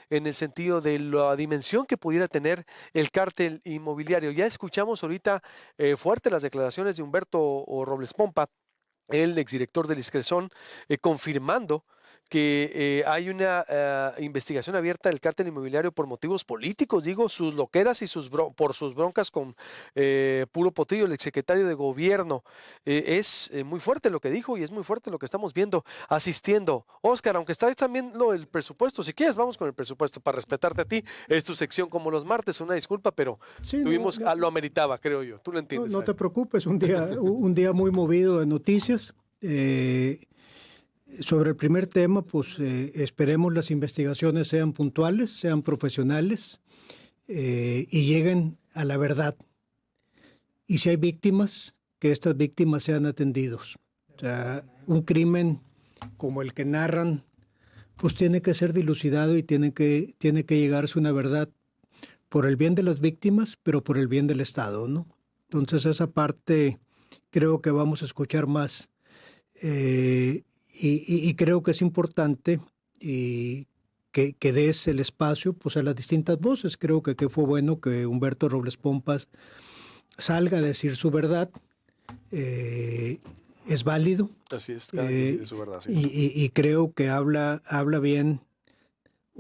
en el sentido de la dimensión que pudiera tener el cártel inmobiliario. Ya escuchamos ahorita fuerte las declaraciones de Humberto Robles Pompa, el exdirector del Iscresón, confirmando que hay una investigación abierta del cártel inmobiliario por motivos políticos, digo, sus loqueras y por sus broncas con Puro Potillo, el exsecretario de Gobierno. Es muy fuerte lo que dijo y es muy fuerte lo que estamos viendo, asistiendo. Oscar, aunque está también lo del presupuesto, si quieres vamos con el presupuesto para respetarte a ti. Es tu sección como los martes, una disculpa, pero Sí, no, no, lo ameritaba, creo yo. Tú lo no, entiendes no a te esto. preocupes, un día muy movido de noticias. Sobre el primer tema, pues esperemos las investigaciones sean puntuales, sean profesionales y lleguen a la verdad. Y si hay víctimas, que estas víctimas sean atendidos. O sea, un crimen como el que narran, pues tiene que ser dilucidado y tiene que llegarse a una verdad por el bien de las víctimas, pero por el bien del Estado, ¿no? Entonces esa parte creo que vamos a escuchar más y creo que es importante que des el espacio pues, a las distintas voces. Creo que fue bueno que Humberto Robles Pompas salga a decir su verdad. Es válido Así es, cada quien tiene su verdad, sí. y creo que habla bien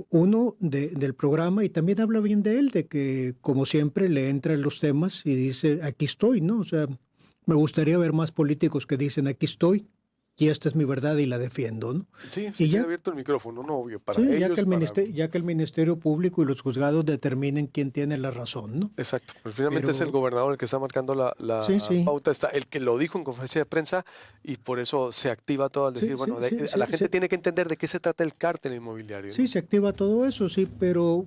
uno del programa y también habla bien de él, de que como siempre le entra en los temas y dice, aquí estoy, ¿no? O sea, me gustaría ver más políticos que dicen, aquí estoy y esta es mi verdad y la defiendo, ¿no? Sí, Y se queda ya, abierto el micrófono, no obvio, para sí, ellos, para... ya que el Ministerio Público y los juzgados determinen quién tiene la razón, ¿no? Exacto, pero finalmente es el Pero gobernador el que está marcando sí, la sí, pauta, está el que lo dijo en conferencia de prensa y por eso se activa todo al decir, sí, bueno, sí, sí, la sí, gente tiene que entender de qué se trata el cártel inmobiliario, sí, ¿no? se activa todo eso, sí, pero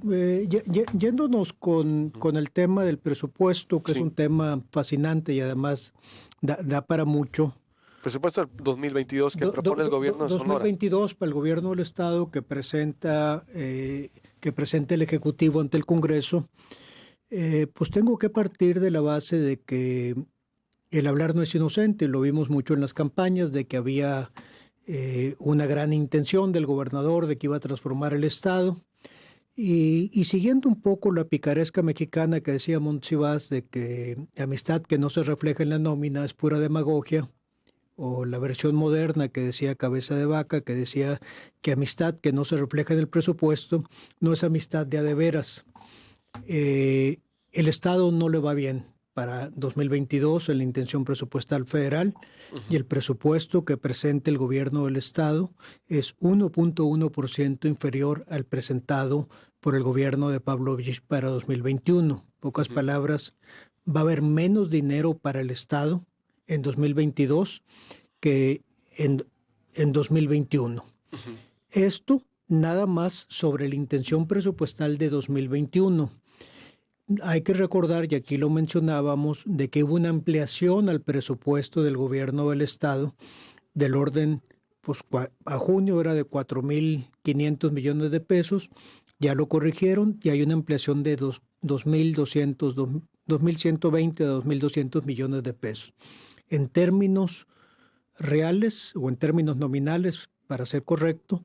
yéndonos con el tema del presupuesto, que es Sí, un tema fascinante y además da para mucho. presupuesto del 2022 que propone el gobierno de Sonora. 2022 para el gobierno del Estado que presenta el Ejecutivo ante el Congreso, pues tengo que partir de la base de que el hablar no es inocente. Lo vimos mucho en las campañas de que había una gran intención del gobernador de que iba a transformar el Estado. Y siguiendo un poco la picaresca mexicana que decía Monsiváis de que amistad que no se refleja en la nómina es pura demagogia, o la versión moderna que decía Cabeza de Vaca, que decía que amistad que no se refleja en el presupuesto no es amistad de a de veras. El Estado no le va bien para 2022 en la intención presupuestal federal y el presupuesto que presenta el gobierno del Estado es 1.1% inferior al presentado por el gobierno de Pavlovich para 2021. Pocas palabras, va a haber menos dinero para el Estado en 2022 que en 2021. Esto nada más sobre la intención presupuestal de 2021. Hay que recordar, y aquí lo mencionábamos, de que hubo una ampliación al presupuesto del gobierno del Estado del orden, pues a junio era de 4.500 millones de pesos, ya lo corrigieron y hay una ampliación de 2.120 a 2.200 millones de pesos. En términos reales o en términos nominales, para ser correcto,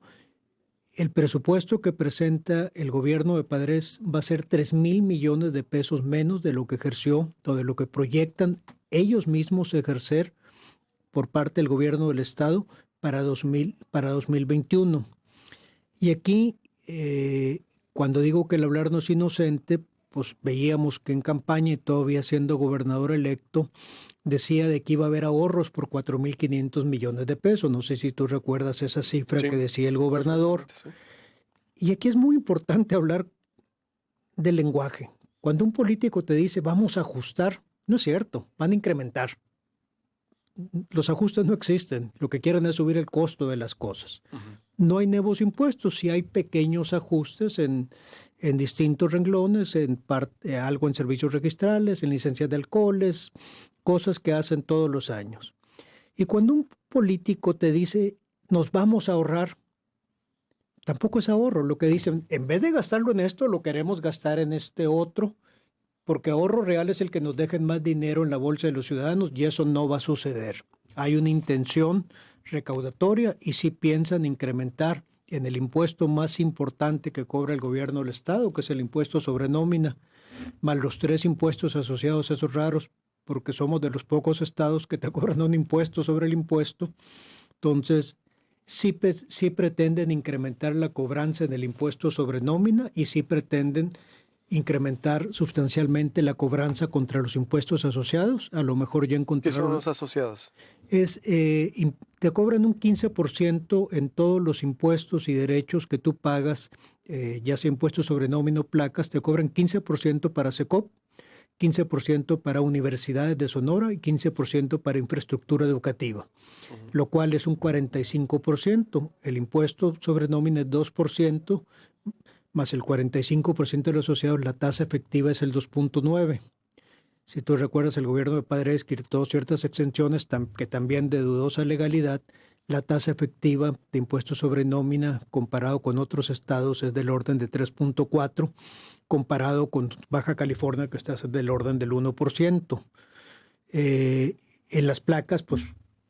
el presupuesto que presenta el gobierno de Padres va a ser 3.000 millones de pesos menos de lo que ejerció o de lo que proyectan ellos mismos ejercer por parte del gobierno del Estado para 2021. Y aquí, cuando digo que el hablar no es inocente, pues veíamos que en campaña y todavía siendo gobernador electo, decía de que iba a haber ahorros por 4.500 millones de pesos. No sé si tú recuerdas esa cifra Sí, que decía el gobernador. perfectamente, sí. Y aquí es muy importante hablar del lenguaje. Cuando un político te dice vamos a ajustar, no es cierto, van a incrementar. Los ajustes no existen. Lo que quieren es subir el costo de las cosas. No hay nuevos impuestos, sí hay pequeños ajustes en distintos renglones, algo en servicios registrales, en licencias de alcoholes, cosas que hacen todos los años. Y cuando un político te dice, nos vamos a ahorrar, tampoco es ahorro. Lo que dicen, en vez de gastarlo en esto, lo queremos gastar en este otro, porque ahorro real es el que nos dejen más dinero en la bolsa de los ciudadanos y eso no va a suceder. Hay una intención recaudatoria y sí piensan incrementar en el impuesto más importante que cobra el gobierno del Estado, que es el impuesto sobre nómina, más los 3 impuestos asociados, esos raros, porque somos de los pocos estados que te cobran un impuesto sobre el impuesto. Entonces, sí pretenden incrementar la cobranza en el impuesto sobre nómina y sí pretenden incrementar sustancialmente la cobranza contra los impuestos asociados. A lo mejor ya ¿Qué encontraron... son los asociados? Te cobran un 15% en todos los impuestos y derechos que tú pagas, ya sea impuestos sobre nómina o placas, te cobran 15% para SECOP, 15% para universidades de Sonora y 15% para infraestructura educativa, lo cual es un 45%. El impuesto sobre nómina es 2%, más el 45% de los asociados, la tasa efectiva es el 2.9%. Si tú recuerdas, el gobierno de Padres quitó ciertas exenciones que también de dudosa legalidad. La tasa efectiva de impuestos sobre nómina comparado con otros estados es del orden de 3.4%, comparado con Baja California, que está del orden del 1%. En las placas, pues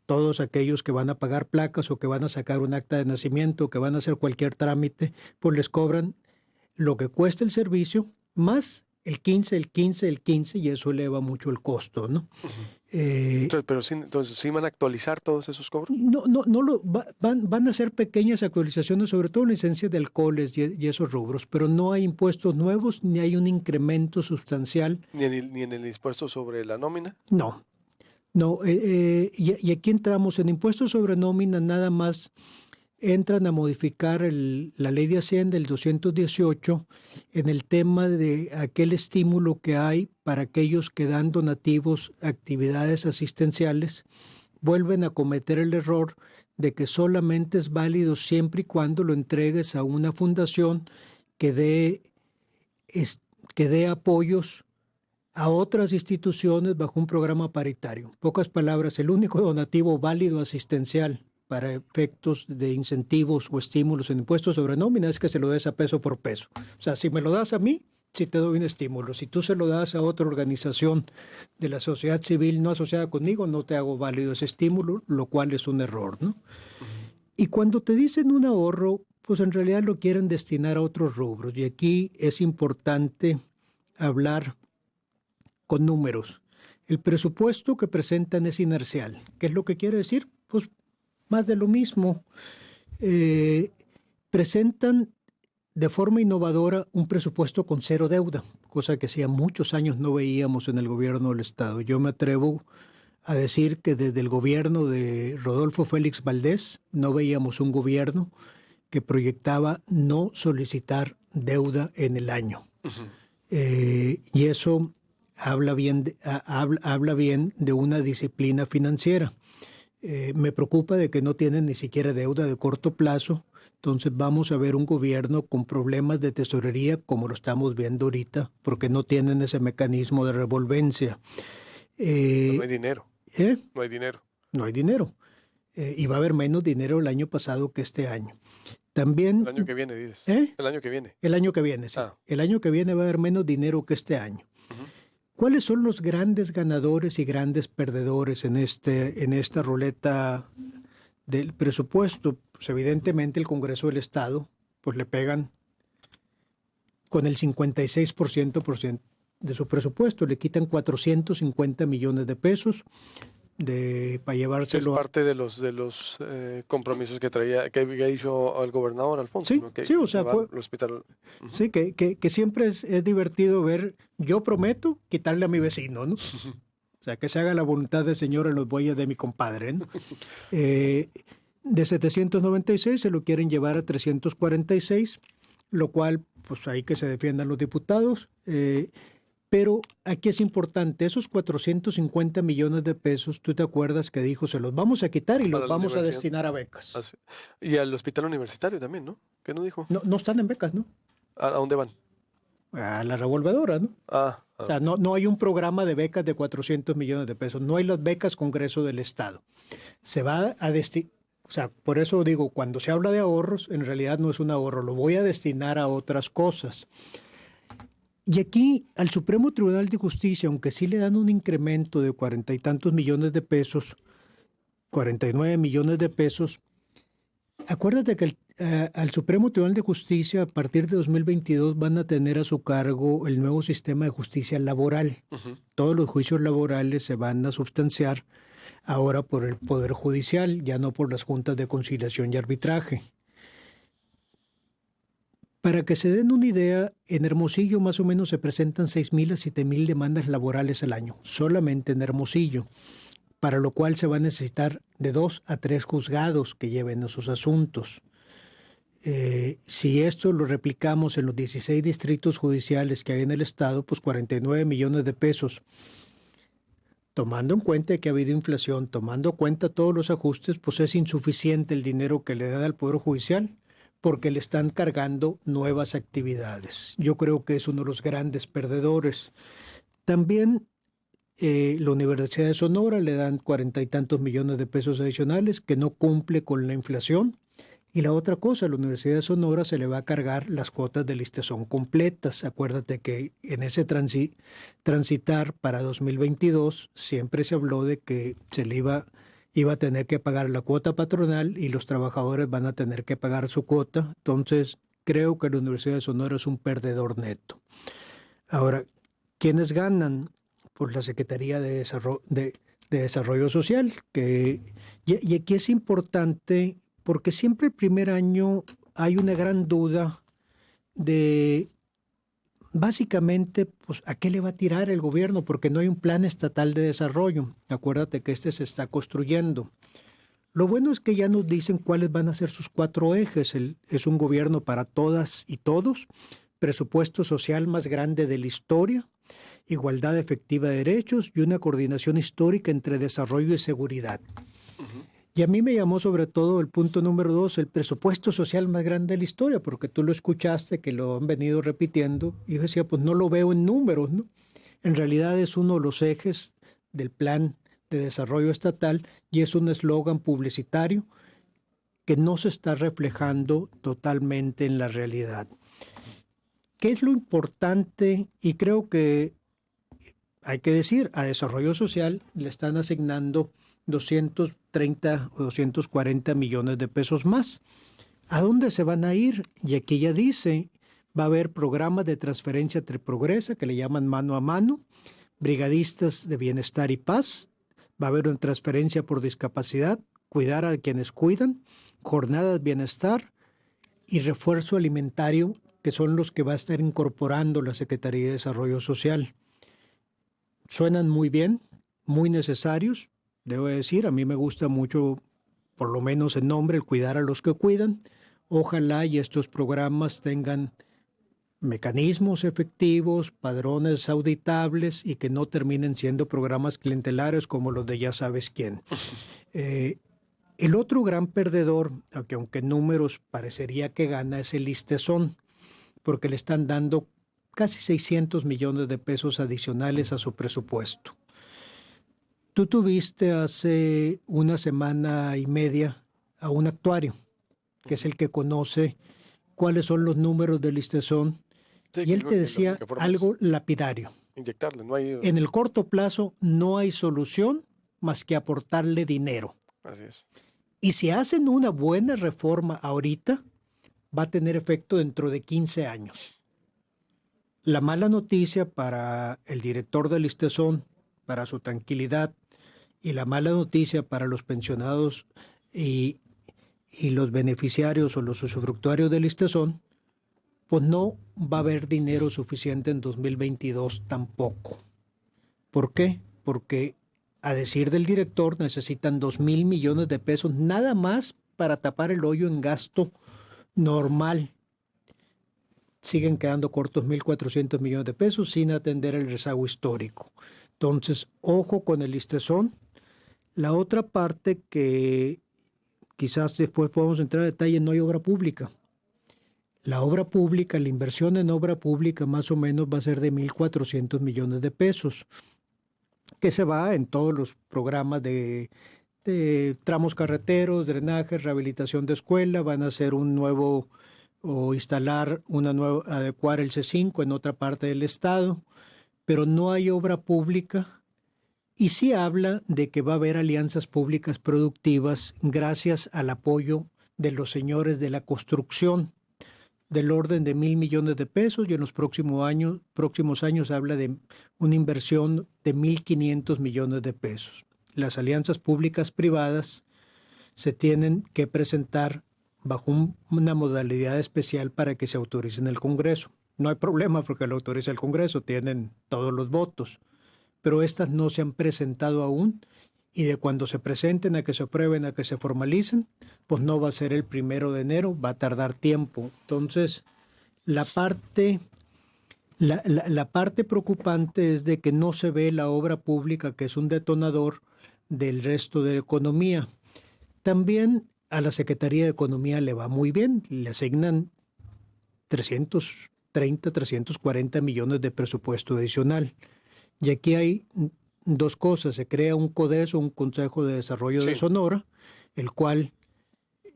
todos aquellos que van a pagar placas o que van a sacar un acta de nacimiento o que van a hacer cualquier trámite, pues les cobran lo que cuesta el servicio más el 15, y eso eleva mucho el costo, ¿no? Entonces, ¿sí van a actualizar todos esos cobros? Van a hacer pequeñas actualizaciones, sobre todo en licencia de alcoholes y esos rubros, pero no hay impuestos nuevos ni hay un incremento sustancial. ¿Ni en el impuesto sobre la nómina? No. Y aquí entramos en impuestos sobre nómina, nada más entran a modificar la ley de Hacienda, el 218, en el tema de aquel estímulo que hay para aquellos que dan donativos a actividades asistenciales. Vuelven a cometer el error de que solamente es válido siempre y cuando lo entregues a una fundación que dé apoyos a otras instituciones bajo un programa paritario. En pocas palabras, el único donativo válido asistencial para efectos de incentivos o estímulos en impuestos sobre nómina es que se lo des a peso por peso. O sea, si me lo das a mí, sí te doy un estímulo. Si tú se lo das a otra organización de la sociedad civil no asociada conmigo, no te hago válido ese estímulo, lo cual es un error, ¿no? Y cuando te dicen un ahorro, pues en realidad lo quieren destinar a otros rubros. Y aquí es importante hablar con números. El presupuesto que presentan es inercial. ¿Qué es lo que quiere decir? Pues más de lo mismo. Presentan de forma innovadora un presupuesto con 0 deuda, cosa que hacía muchos años no veíamos en el gobierno del Estado. Yo me atrevo a decir que desde el gobierno de Rodolfo Félix Valdés no veíamos un gobierno que proyectaba no solicitar deuda en el año. Y eso habla bien de una disciplina financiera. Me preocupa de que no tienen ni siquiera deuda de corto plazo. Entonces vamos a ver un gobierno con problemas de tesorería como lo estamos viendo ahorita, porque no tienen ese mecanismo de revolvencia. No hay dinero. No hay dinero. No hay dinero. Y va a haber menos dinero el año pasado que este año. También, el año que viene, dices. El año que viene. El año que viene, sí. El año que viene va a haber menos dinero que este año. ¿Cuáles son los grandes ganadores y grandes perdedores en esta ruleta del presupuesto? Pues evidentemente el Congreso del Estado pues le pegan con el 56% de su presupuesto, le quitan 450 millones de pesos para llevárselo. Es parte de los compromisos que había dicho al gobernador Alfonso. Sí, ¿no? Que sí, o sea, fue el hospital. Sí, que siempre es divertido ver, yo prometo quitarle a mi vecino, ¿no? O sea, que se haga la voluntad del Señor en los bueyes de mi compadre, ¿no? De 796 se lo quieren llevar a 346, lo cual, pues ahí que se defiendan los diputados. Pero aquí es importante, esos 450 millones de pesos, tú te acuerdas que dijo, se los vamos a quitar y los vamos a destinar a becas. Así. Y al hospital universitario también, ¿no? ¿Qué no dijo? No están en becas, ¿no? ¿A dónde van? A la revolvedora, ¿no? O sea, no hay un programa de becas de 400 millones de pesos, no hay las becas Congreso del Estado. Se va a destinar, o sea, por eso digo, cuando se habla de ahorros, en realidad no es un ahorro, lo voy a destinar a otras cosas. Y aquí al Supremo Tribunal de Justicia, aunque sí le dan un incremento de 40 y tantos millones de pesos, 49 millones de pesos, acuérdate que Al Supremo Tribunal de Justicia, a partir de 2022, van a tener a su cargo el nuevo sistema de justicia laboral. Ujú. Todos los juicios laborales se van a substanciar ahora por el Poder Judicial, ya no por las juntas de conciliación y arbitraje. Para que se den una idea, en Hermosillo más o menos se presentan 6,000 a 7,000 demandas laborales al año, solamente en Hermosillo, para lo cual se va a necesitar de 2 a 3 juzgados que lleven esos asuntos. Si esto lo replicamos en los 16 distritos judiciales que hay en el estado, pues 49 millones de pesos. Tomando en cuenta que ha habido inflación, tomando en cuenta todos los ajustes, pues es insuficiente el dinero que le da al Poder Judicial porque le están cargando nuevas actividades. Yo creo que es uno de los grandes perdedores. También la Universidad de Sonora le dan 40 y tantos millones de pesos adicionales que no cumple con la inflación. Y la otra cosa, a la Universidad de Sonora se le va a cargar las cuotas del ISTESON completas. Acuérdate que en ese transitar para 2022 siempre se habló de que se le iba a tener que pagar la cuota patronal y los trabajadores van a tener que pagar su cuota. Entonces, creo que la Universidad de Sonora es un perdedor neto. Ahora, ¿quiénes ganan? Pues la Secretaría de Desarrollo Social. Y aquí es importante porque siempre el primer año hay una gran duda de básicamente, pues, ¿a qué le va a tirar el gobierno? Porque no hay un plan estatal de desarrollo. Acuérdate que este se está construyendo. Lo bueno es que ya nos dicen cuáles van a ser sus 4 ejes. Es un gobierno para todas y todos, presupuesto social más grande de la historia, igualdad efectiva de derechos y una coordinación histórica entre desarrollo y seguridad. Ujú. Y a mí me llamó sobre todo el punto número 2, el presupuesto social más grande de la historia, porque tú lo escuchaste, que lo han venido repitiendo, y yo decía, pues no lo veo en números, ¿no? En realidad es uno de los ejes del plan de desarrollo estatal y es un eslogan publicitario que no se está reflejando totalmente en la realidad. ¿Qué es lo importante? Y creo que hay que decir, a desarrollo social le están asignando 230 o 240 millones de pesos más. ¿A dónde se van a ir? Y aquí ya dice, va a haber programas de transferencia entre Progresa, que le llaman mano a mano, brigadistas de bienestar y paz, va a haber una transferencia por discapacidad, cuidar a quienes cuidan, jornadas de bienestar y refuerzo alimentario, que son los que va a estar incorporando la Secretaría de Desarrollo Social. Suenan muy bien, muy necesarios. Debo decir, a mí me gusta mucho, por lo menos el nombre, el cuidar a los que cuidan. Ojalá y estos programas tengan mecanismos efectivos, padrones auditables y que no terminen siendo programas clientelares como los de ya sabes quién. El otro gran perdedor, aunque en números parecería que gana, es el ISTESON, porque le están dando casi 600 millones de pesos adicionales a su presupuesto. Tú tuviste hace una semana y media a un actuario, que es el que conoce cuáles son los números del ISTESON, Sí, y él te decía algo lapidario. Inyectarle, no hay. En el corto plazo no hay solución más que aportarle dinero. Así es. Y si hacen una buena reforma ahorita, va a tener efecto dentro de 15 años. La mala noticia para el director del ISTESON, para su tranquilidad, y la mala noticia para los pensionados y los beneficiarios o los usufructuarios del ISTESON, pues no va a haber dinero suficiente en 2022 tampoco. ¿Por qué? Porque, a decir del director, necesitan 2,000 millones de pesos nada más para tapar el hoyo en gasto normal. Siguen quedando cortos 1,400 millones de pesos sin atender el rezago histórico. Entonces, ojo con el ISTESON. La otra parte que quizás después podamos entrar en detalle, no hay obra pública. La obra pública, la inversión en obra pública más o menos va a ser de 1,400 millones de pesos, que se va en todos los programas de tramos carreteros, drenaje, rehabilitación de escuela, van a hacer un nuevo o instalar adecuar el C5 en otra parte del estado, pero no hay obra pública. Y sí habla de que va a haber alianzas públicas productivas gracias al apoyo de los señores de la construcción, del orden de 1,000 millones de pesos, y en los próximos años habla de una inversión de 1,500 millones de pesos. Las alianzas públicas privadas se tienen que presentar bajo una modalidad especial para que se autorice en el Congreso. No hay problema porque lo autoriza el Congreso, tienen todos los votos, pero estas no se han presentado aún, y de cuando se presenten a que se aprueben, a que se formalicen, pues no va a ser el 1 de enero, va a tardar tiempo. Entonces, la parte preocupante es de que no se ve la obra pública, que es un detonador del resto de la economía. También a la Secretaría de Economía le va muy bien, le asignan 330, 340 millones de presupuesto adicional. Y aquí hay dos cosas: se crea un CODES, un Consejo de Desarrollo de Sonora, el cual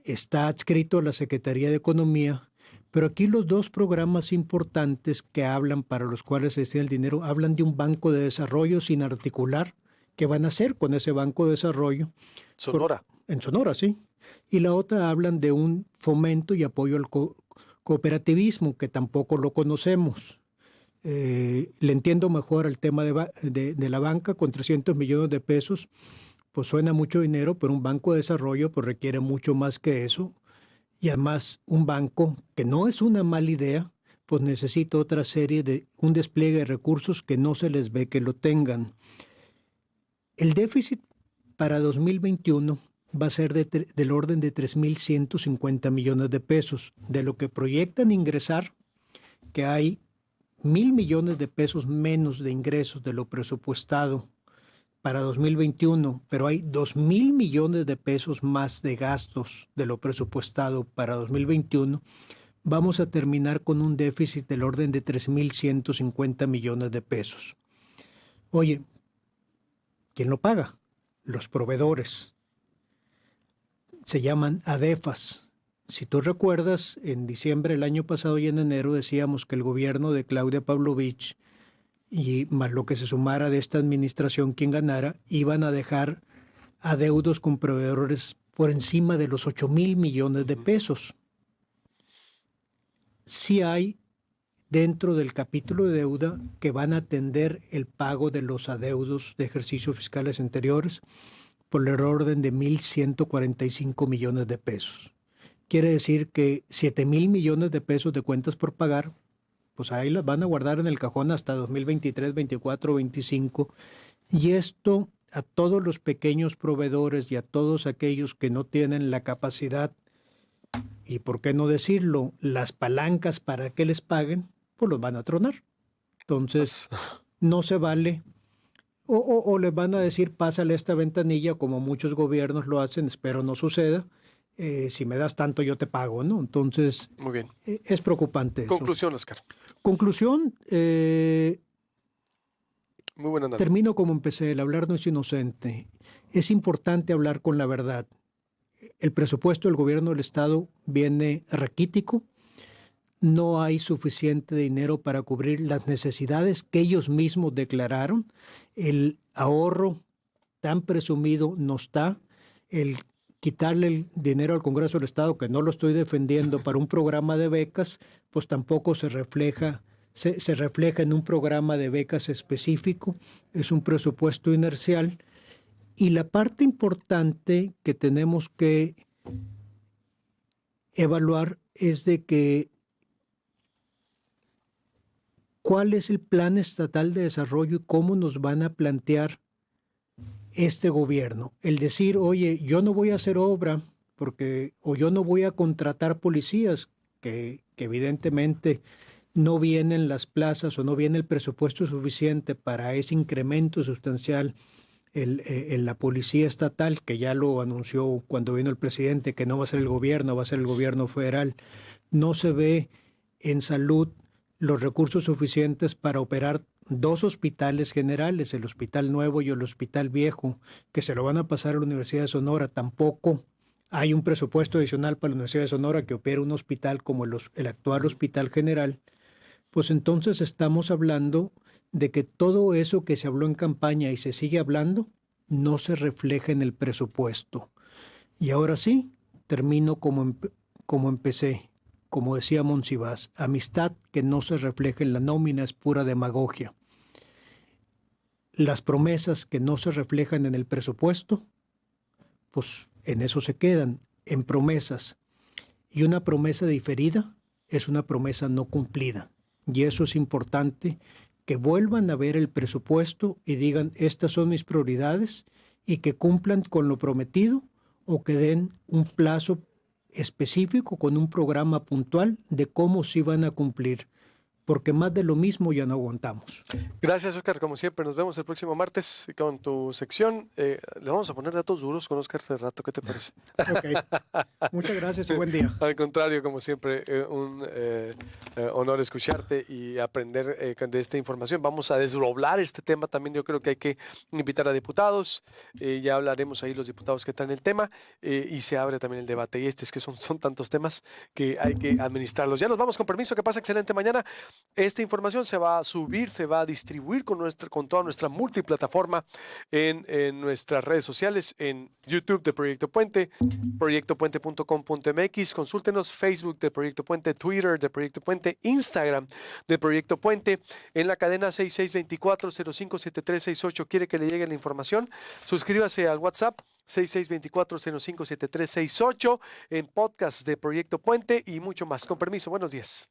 está adscrito a la Secretaría de Economía, pero aquí los dos programas importantes que hablan, para los cuales se destina el dinero, hablan de un banco de desarrollo sin articular. ¿Qué van a hacer con ese banco de desarrollo? Sonora. En Sonora, sí. Y la otra hablan de un fomento y apoyo al cooperativismo, que tampoco lo conocemos. Le entiendo mejor el tema de la banca con 300 millones de pesos, pues suena mucho dinero, pero un banco de desarrollo pues requiere mucho más que eso. Y además un banco, que no es una mala idea, pues necesita otra serie un despliegue de recursos que no se les ve que lo tengan. El déficit para 2021 va a ser del orden de 3,150 millones de pesos. De lo que proyectan ingresar, que hay 1,000 millones de pesos menos de ingresos de lo presupuestado para 2021, pero hay 2,000 millones de pesos más de gastos de lo presupuestado para 2021, vamos a terminar con un déficit del orden de 3,150 millones de pesos. Oye, ¿quién lo paga? Los proveedores. Se llaman ADEFAS. Si tú recuerdas, en diciembre del año pasado y en enero decíamos que el gobierno de Claudia Pavlovich, y más lo que se sumara de esta administración, quien ganara, iban a dejar adeudos con proveedores por encima de los 8,000 millones de pesos. Sí hay dentro del capítulo de deuda que van a atender el pago de los adeudos de ejercicios fiscales anteriores por el orden de 1,145 millones de pesos. Quiere decir que 7,000 millones de pesos de cuentas por pagar, pues ahí las van a guardar en el cajón hasta 2023, 24, 25. Y esto a todos los pequeños proveedores y a todos aquellos que no tienen la capacidad, y por qué no decirlo, las palancas para que les paguen, pues los van a tronar. Entonces, no se vale. O les van a decir, pásale esta ventanilla, como muchos gobiernos lo hacen, espero no suceda. Si me das tanto, yo te pago, ¿no? Entonces, muy bien. Es preocupante eso. Conclusión, Oscar. Conclusión, muy buena análisis. Termino como empecé: el hablar no es inocente. Es importante hablar con la verdad. El presupuesto del gobierno del Estado viene raquítico. No hay suficiente dinero para cubrir las necesidades que ellos mismos declararon. El ahorro tan presumido no está. El quitarle el dinero al Congreso del Estado, que no lo estoy defendiendo, para un programa de becas, pues tampoco se refleja en un programa de becas específico. Es un presupuesto inercial. Y la parte importante que tenemos que evaluar es de que cuál es el plan estatal de desarrollo y cómo nos van a plantear este gobierno. El decir, oye, yo no voy a hacer obra o yo no voy a contratar policías, que evidentemente no vienen las plazas o no viene el presupuesto suficiente para ese incremento sustancial en la policía estatal, que ya lo anunció cuando vino el presidente, que no va a ser el gobierno, va a ser el gobierno federal. No se ve en salud los recursos suficientes para operar 2 hospitales generales, el Hospital Nuevo y el Hospital Viejo, que se lo van a pasar a la Universidad de Sonora. Tampoco hay un presupuesto adicional para la Universidad de Sonora que opere un hospital como el actual Hospital General. Pues entonces estamos hablando de que todo eso que se habló en campaña y se sigue hablando no se refleja en el presupuesto. Y ahora sí, termino como empecé, como decía Monsiváis, amistad que no se refleja en la nómina es pura demagogia. Las promesas que no se reflejan en el presupuesto, pues en eso se quedan, en promesas. Y una promesa diferida es una promesa no cumplida. Y eso es importante, que vuelvan a ver el presupuesto y digan, estas son mis prioridades, y que cumplan con lo prometido o que den un plazo específico con un programa puntual de cómo sí van a cumplir, porque más de lo mismo ya no aguantamos. Gracias, Oscar. Como siempre, nos vemos el próximo martes con tu sección. Le vamos a poner datos duros con Oscar Ferrato. ¿Qué te parece? Ok. Muchas gracias y buen día. Al contrario, como siempre, un honor escucharte y aprender de esta información. Vamos a desdoblar este tema también. Yo creo que hay que invitar a diputados. Ya hablaremos ahí los diputados que están en el tema y se abre también el debate. Y es que son tantos temas que hay que administrarlos. Ya nos vamos, con permiso. Que pase excelente mañana. Esta información se va a subir, se va a distribuir con toda nuestra multiplataforma en nuestras redes sociales, en YouTube de Proyecto Puente, proyectopuente.com.mx, consúltenos, Facebook de Proyecto Puente, Twitter de Proyecto Puente, Instagram de Proyecto Puente, en la cadena 6624-057368. ¿Quiere que le llegue la información? Suscríbase al WhatsApp 6624-057368, en podcast de Proyecto Puente y mucho más. Con permiso, buenos días.